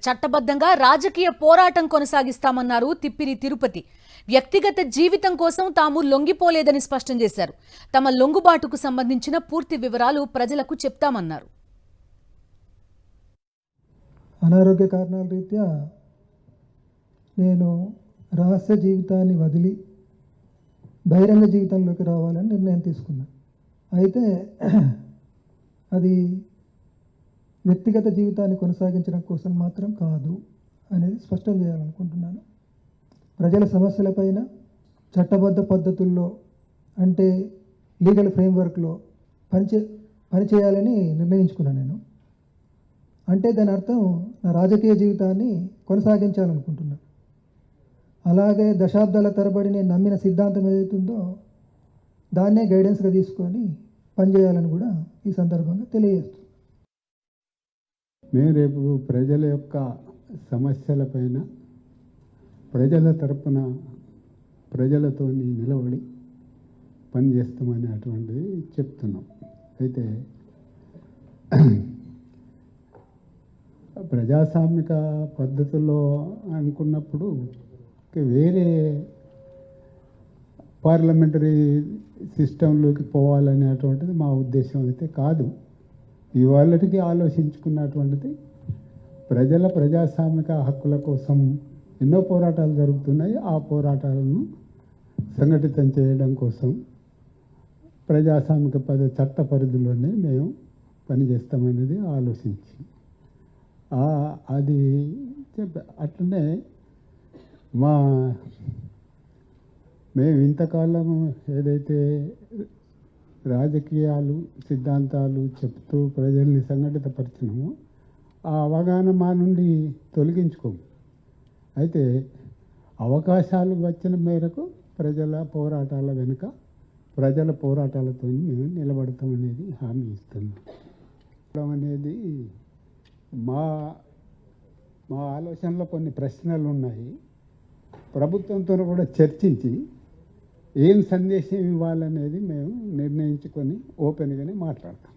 చట్టబద్ధంగా రాజకీయ పోరాటం కొనసాగిస్తామన్నారు తిప్పిరి తిరుపతి. వ్యక్తిగత జీవితం కోసం తాము లొంగిపోలేదని స్పష్టం చేశారు. తమ లొంగుబాటుకు సంబంధించిన పూర్తి వివరాలు ప్రజలకు చెప్తామన్నారు. అనారోగ్య కారణాల రీత్యా నేను రహస్య జీవితాన్ని వదిలి బహిరంగ జీవితంలోకి రావాలని నిర్ణయం తీసుకున్నాను. అయితే అది వ్యక్తిగత జీవితాన్ని కొనసాగించడం కోసం మాత్రం కాదు అనేది స్పష్టం చేయాలనుకుంటున్నాను. ప్రజల సమస్యలపైన చట్టబద్ధ పద్ధతుల్లో అంటే లీగల్ ఫ్రేమ్వర్క్లో పనిచేయాలని నిర్ణయించుకున్నాను నేను. అంటే దాని అర్థం నా రాజకీయ జీవితాన్ని కొనసాగించాలనుకుంటున్నాను. అలాగే దశాబ్దాల తరబడి నేను నమ్మిన సిద్ధాంతం ఏదైతుందో దాన్నే గైడెన్స్గా తీసుకొని పనిచేయాలని కూడా ఈ సందర్భంగా తెలియజేస్తున్నాను. మేము రేపు ప్రజల యొక్క సమస్యలపైన ప్రజల తరపున ప్రజలతో నిలబడి పనిచేస్తామని అటువంటిది చెప్తున్నాం. అయితే ప్రజాస్వామిక పద్ధతుల్లో అనుకున్నప్పుడు వేరే పార్లమెంటరీ సిస్టంలోకి పోవాలనేటువంటిది మా ఉద్దేశం అయితే కాదు. ఇవాళకి ఆలోచించుకున్నటువంటిది ప్రజల ప్రజాస్వామిక హక్కుల కోసం ఎన్నో పోరాటాలు జరుగుతున్నాయి. ఆ పోరాటాలను సంఘటితం చేయడం కోసం ప్రజాస్వామిక చట్ట పరిధిలోనే మేము పనిచేస్తామనేది ఆలోచించి అది అట్లనే మేము ఇంతకాలం ఏదైతే రాజకీయాలు సిద్ధాంతాలు చెప్తూ ప్రజల్ని సంఘటితపరిచినామో ఆ అవగాహన మా నుండి తొలగించుకోము. అయితే అవకాశాలు వచ్చిన మేరకు ప్రజల పోరాటాల వెనుక ప్రజల పోరాటాలతో మేము నిలబడతామనేది హామీ ఇస్తున్నాం. అనేది మా ఆలోచనలో కొన్ని ప్రశ్నలు ఉన్నాయి. ప్రభుత్వంతో కూడా చర్చించి ఏం సందేశం ఇవ్వాలనేది మేము నిర్ణయించుకొని ఓపెన్గానే మాట్లాడతాం.